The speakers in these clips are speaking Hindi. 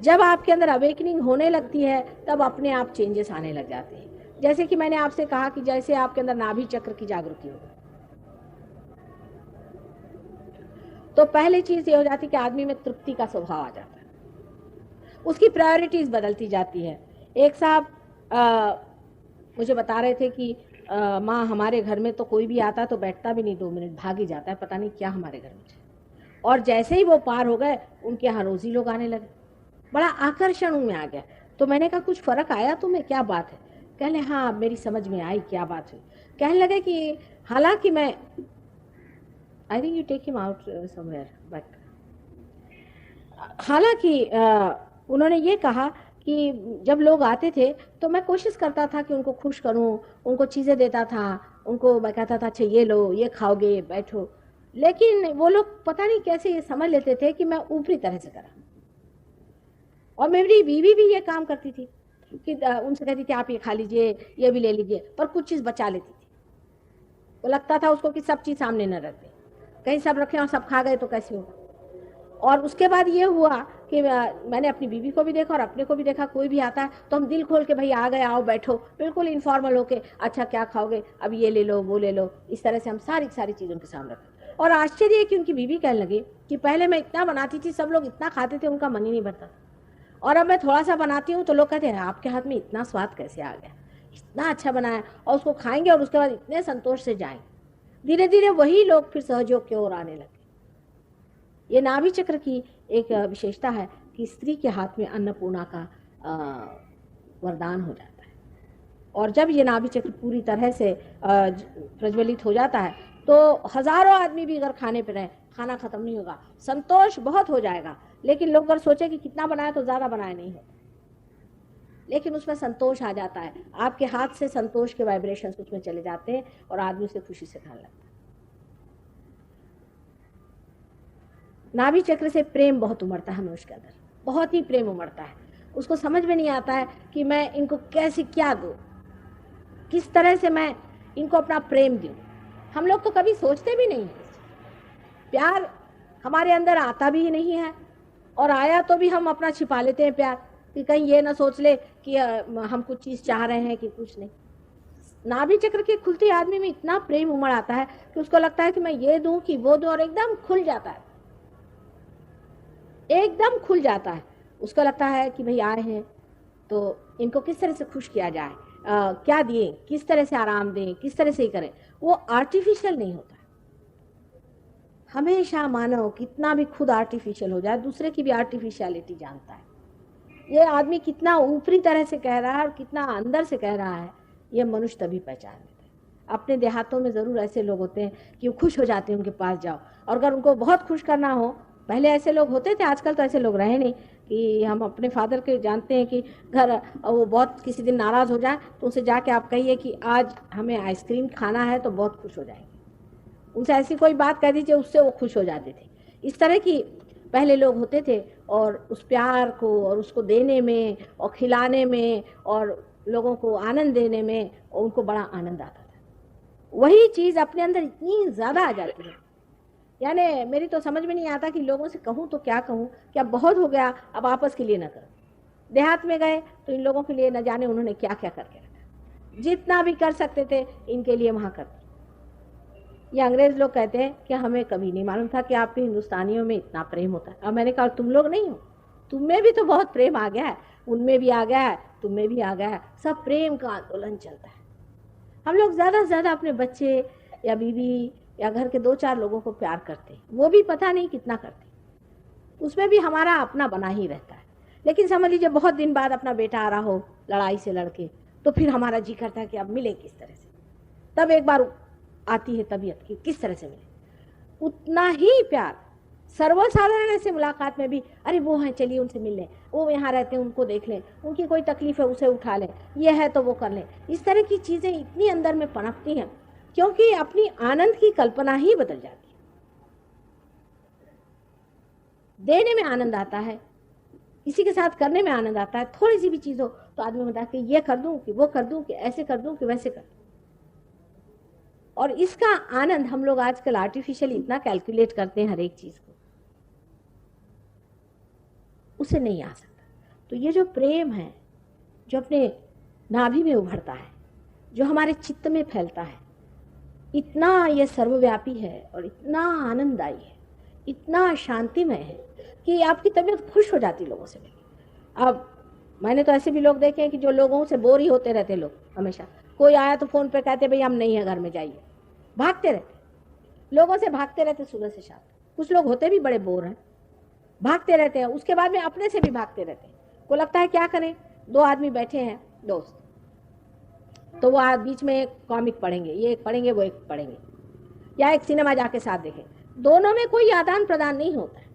जब आपके अंदर अवेकनिंग होने लगती है तब अपने आप चेंजेस आने लग जाते हैं। जैसे कि मैंने आपसे कहा कि जैसे आपके अंदर नाभि चक्र की जागृति हो, तो पहली चीज ये हो जाती है कि आदमी में तृप्ति का स्वभाव आ जाता है, उसकी प्रायोरिटीज बदलती जाती है। एक साहब मुझे बता रहे थे कि माँ हमारे घर में तो कोई भी आता तो बैठता भी नहीं, 2 मिनट भाग ही जाता है, पता नहीं क्या हमारे घर में। और जैसे ही वो पार हो गए उनके यहाँ रोज ही लोग आने लगे, बड़ा आकर्षण उनमें आ गया। तो मैंने कहा कुछ फर्क आया तुम्हें, क्या बात है? कहने हाँ मेरी समझ में आई क्या बात है। कहने लगे कि हालांकि मैं I think you take him out somewhere but हालांकि उन्होंने ये कहा कि जब लोग आते थे तो मैं कोशिश करता था कि उनको खुश करूं, उनको चीज़ें देता था, उनको मैं कहता था अच्छा ये लो, ये खाओगे, बैठो, लेकिन वो लोग पता नहीं कैसे ये समझ लेते थे कि मैं ऊपरी तरह से करा। और मेरी बीवी भी ये काम करती थी कि उनसे कहती थी आप ये खा लीजिए, ये भी ले लीजिए, पर कुछ चीज़ बचा लेती थी। वो लगता था उसको कि सब चीज़ सामने न रख दे, कहीं सब रखे और सब खा गए तो कैसे होगा। और उसके बाद ये हुआ कि मैंने अपनी बीवी को भी देखा और अपने को भी देखा, कोई भी आता है तो हम दिल खोल के भाई आ गए, आओ बैठो, बिल्कुल इनफॉर्मल होके, अच्छा क्या खाओगे, अब ये ले लो वो ले लो, इस तरह से हम सारी सारी चीज़ उनके सामने रखें। और आश्चर्य है कि उनकी बीवी कहने लगी कि पहले मैं इतना बनाती थी, सब लोग इतना खाते थे, उनका मन ही नहीं भरता, और अब मैं थोड़ा सा बनाती हूँ तो लोग कहते हैं आपके हाथ में इतना स्वाद कैसे आ गया, इतना अच्छा बनाया, और उसको खाएंगे और उसके बाद इतने संतोष से जाएंगे। धीरे धीरे वही लोग फिर सहयोग की ओर आने लगे। ये नाभि चक्र की एक विशेषता है कि स्त्री के हाथ में अन्नपूर्णा का वरदान हो जाता है, और जब ये नाभि चक्र पूरी तरह से प्रज्वलित हो जाता है तो हजारों आदमी भी अगर खाने पे रहे, खाना खत्म नहीं होगा, संतोष बहुत हो जाएगा। लेकिन लोग अगर सोचे कि कितना बनाया तो ज़्यादा बनाया नहीं होता, लेकिन उसमें संतोष आ जाता है, आपके हाथ से संतोष के वाइब्रेशंस उसमें चले जाते हैं और आदमी से खुशी से खाने लगता है। नाभि चक्र से प्रेम बहुत उमड़ता है हमें, उसके अंदर बहुत ही प्रेम उमड़ता है। उसको समझ में नहीं आता है कि मैं इनको कैसे क्या दूँ, किस तरह से मैं इनको अपना प्रेम दूँ। हम लोग तो कभी सोचते भी नहीं हैं, प्यार हमारे अंदर आता भी नहीं है, और आया तो भी हम अपना छिपा लेते हैं प्यार, कि कहीं ये ना सोच ले कि हम कुछ चीज़ चाह रहे हैं कि कुछ नहीं। नाभि चक्र के खुलते आदमी में इतना प्रेम उमड़ आता है कि उसको लगता है कि मैं ये दूं कि वो दूं, और एकदम खुल जाता है, एकदम खुल जाता है। उसको लगता है कि भाई आए हैं तो इनको किस तरह से खुश किया जाए, क्या दिए, किस तरह से आराम दें, किस तरह से ही करें। वो आर्टिफिशियल नहीं होता है। हमेशा मानव कितना भी खुद आर्टिफिशियल हो जाए, दूसरे की भी आर्टिफिशियलिटी जानता है। ये आदमी कितना ऊपरी तरह से कह रहा है और कितना अंदर से कह रहा है, ये मनुष्य तभी पहचान लेते हैं। अपने देहातों में ज़रूर ऐसे लोग होते हैं कि वो खुश हो जाते हैं, उनके पास जाओ, और अगर उनको बहुत खुश करना हो, पहले ऐसे लोग होते थे, आजकल तो ऐसे लोग रहे नहीं। कि हम अपने फादर के जानते हैं कि घर वो बहुत किसी दिन नाराज़ हो जाए तो उनसे जाके आप कहिए कि आज हमें आइसक्रीम खाना है, तो बहुत खुश हो जाएंगे। उनसे ऐसी कोई बात कह दीजिए, उससे वो खुश हो जाते थे। इस तरह की पहले लोग होते थे, और उस प्यार को और उसको देने में और खिलाने में और लोगों को आनंद देने में उनको बड़ा आनंद आता था। वही चीज़ अपने अंदर इतनी ज़्यादा आ जाती है, यानी मेरी तो समझ में नहीं आता कि लोगों से कहूँ तो क्या कहूँ, क्या बहुत हो गया, अब आपस के लिए ना करो। देहात में गए तो इन लोगों के लिए न जाने उन्होंने क्या क्या करके रखा, जितना भी कर सकते थे इनके लिए वहाँ करते। ये अंग्रेज लोग कहते हैं कि हमें कभी नहीं मालूम था कि आपके हिंदुस्तानियों में इतना प्रेम होता है। अब मैंने कहा तुम लोग नहीं हो, तुम में भी तो बहुत प्रेम आ गया है, उनमें भी आ गया है, तुम में भी आ गया है, सब प्रेम का आंदोलन चलता है। हम लोग ज़्यादा से ज़्यादा अपने बच्चे या बीवी या घर के 2-4 लोगों को प्यार करते हैं, वो भी पता नहीं कितना करते, उसमें भी हमारा अपना बना ही रहता है। लेकिन समझ लीजिए बहुत दिन बाद अपना बेटा आ रहा हो लड़ाई से लड़के, तो फिर हमारा जी करता है कि अब मिले किस तरह से, तब एक बार आती है तबीयत की किस तरह से मिले। उतना ही प्यार सर्वसाधारण ऐसे मुलाकात में भी, अरे वो हैं चलिए उनसे मिल लें, वो यहाँ रहते हैं उनको देख लें, उनकी कोई तकलीफ है उसे उठा लें, ये है तो वो कर लें। इस तरह की चीज़ें इतनी अंदर में पनपती हैं क्योंकि अपनी आनंद की कल्पना ही बदल जाती है। देने में आनंद आता है, किसी के साथ करने में आनंद आता है। थोड़ी सी भी चीज़ हो तो आदमी बताता है कि ये कर दूं कि वो कर दूं कि ऐसे कर दूं कि वैसे कर दूं। और इसका आनंद हम लोग आजकल आर्टिफिशियली इतना कैलकुलेट करते हैं हर एक चीज को, उसे नहीं आ सकता। तो ये जो प्रेम है, जो अपने नाभि में उभरता है, जो हमारे चित्त में फैलता है, इतना ये सर्वव्यापी है और इतना आनंददायी है, इतना शांतिमय है कि आपकी तबीयत खुश हो जाती लोगों से मिलकर। अब मैंने तो ऐसे भी लोग देखे हैं कि जो लोगों से बोर ही होते रहते लोग, हमेशा कोई आया तो फोन पे कहते भाई हम नहीं है घर में, जाइए, भागते रहते, लोगों से भागते रहते सुबह से शाम। कुछ लोग होते भी बड़े बोर हैं, भागते रहते हैं, उसके बाद में अपने से भी भागते रहते हैं। को लगता है क्या करें, दो आदमी बैठे हैं दोस्त, तो वो बीच में एक कॉमिक पढ़ेंगे, ये एक पढ़ेंगे वो एक पढ़ेंगे, या एक सिनेमा जाके साथ देखें, दोनों में कोई आदान प्रदान नहीं होता है।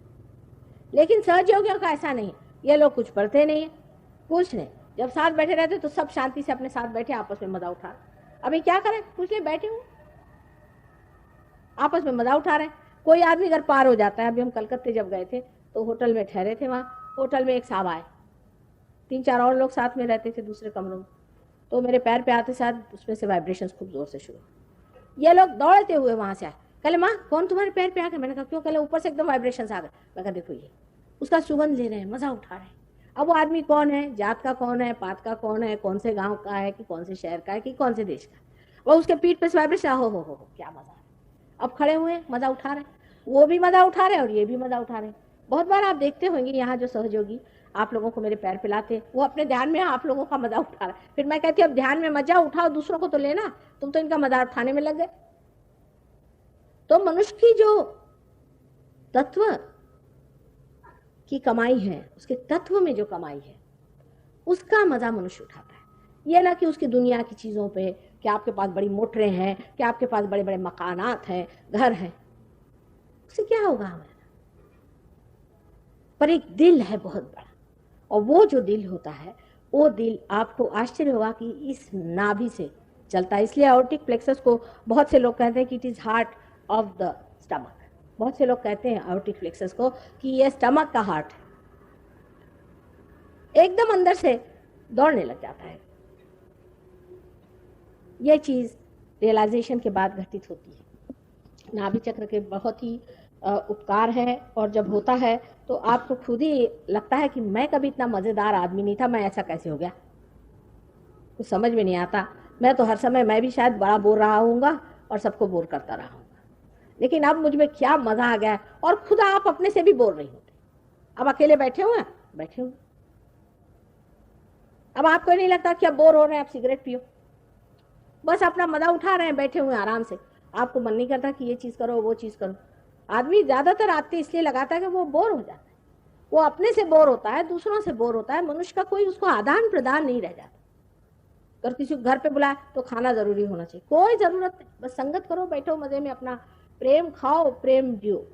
लेकिन सहयोगियों का ऐसा नहीं, ये लोग कुछ पढ़ते नहीं है, कुछ नहीं, जब साथ बैठे रहते तो सब शांति से अपने साथ बैठे आपस में मजा उठा। अभी क्या करें, कुछ नहीं, बैठे हूँ आपस में मजा उठा रहे हैं। कोई आदमी घर पार हो जाता है। अभी हम कलकत्ते जब गए थे तो होटल में ठहरे थे, वहाँ होटल में एक साहब आए, 3-4 और लोग साथ में रहते थे दूसरे कमरों में, तो मेरे पैर पे आते साथ उसमें से वाइब्रेशंस खूब जोर से शुरू। ये लोग दौड़ते हुए वहां से आए, कहले माँ कौन तुम्हारे पैर पे आ गए? मैंने कहा क्यों? कहले ऊपर से एकदम वाइब्रेशंस आ गए। मैं कहा देखो ये उसका सुगंध ले रहे हैं, मजा उठा रहे हैं। अब वो आदमी कौन है, जात का कौन है, पात का कौन है, कौन से गाँव का है कि कौन से शहर का है कि कौन से देश का, वो उसके पीठ पे वाइब्रेशन, हो क्या मजा है। अब खड़े हुए मजा उठा रहे, वो भी मजा उठा रहे और ये भी मजा उठा रहे। बहुत बार आप देखते होंगे यहाँ जो सहयोगी आप लोगों को मेरे पैर पिलाते, वो अपने ध्यान में आप लोगों का मजा उठा रहा है। फिर मैं कहती हूँ अब ध्यान में मजा उठाओ, दूसरों को तो लेना, तुम तो इनका मजा उठाने में लग गए। तो मनुष्य की जो तत्व की कमाई है, उसके तत्व में जो कमाई है, उसका मजा मनुष्य उठाता है। ये ना कि उसकी दुनिया की चीजों पे, कि आपके पास बड़ी मोटरें हैं, कि आपके पास बड़े बड़े मकानात हैं, घर हैं, उससे क्या होगा हमारा। पर एक दिल है बहुत बड़ा, और वो जो दिल होता है, वो दिल आपको आश्चर्य होगा कि इस नाभि से चलता है। इसलिए आयोर्टिक प्लेक्सस को बहुत से लोग कहते हैं कि it is heart of the stomach. बहुत से लोग कहते हैं आयोर्टिक प्लेक्सस को कि ये स्टमक का हार्ट है, एकदम अंदर से दौड़ने लग जाता है। ये चीज रियलाइजेशन के बाद घटित होती है। नाभि चक्र के बहुत ही उपकार है, और जब होता है तो आपको खुद ही लगता है कि मैं कभी इतना मजेदार आदमी नहीं था, मैं ऐसा कैसे हो गया, कुछ समझ में नहीं आता। मैं तो हर समय, मैं भी शायद बड़ा बोल रहा हूँगा और सबको बोर करता रहा हूँगा, लेकिन अब मुझ में क्या मजा आ गया है। और खुद आप अपने से भी बोर नहीं होते। अब अकेले बैठे हुए, बैठे हुए, अब आपको नहीं लगता कि अब बोर हो रहे हैं, आप सिगरेट पियो, बस अपना मजा उठा रहे हैं, बैठे हुए आराम से। आपको मन नहीं करता कि ये चीज करो वो चीज करो। आदमी ज्यादातर आते इसलिए लगाता है कि वो बोर हो जाता है, वो अपने से बोर होता है, दूसरों से बोर होता है। मनुष्य का कोई उसको आदान प्रदान नहीं रह जाता। अगर किसी को घर पे बुलाए तो खाना जरूरी होना चाहिए, कोई जरूरत नहीं, बस संगत करो, बैठो मजे में, अपना प्रेम खाओ, प्रेम जियो।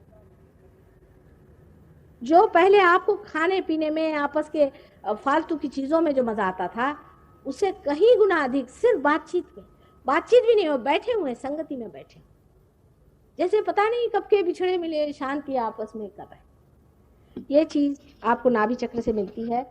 जो पहले आपको खाने पीने में, आपस के फालतू की चीजों में जो मजा आता था, उससे कहीं गुना अधिक सिर्फ बातचीत में, बातचीत भी नहीं हो, बैठे हुए संगति में बैठे, जैसे पता नहीं कब के बिछड़े मिले, शांति आपस में कर रहे। ये चीज आपको नाभि चक्र से मिलती है।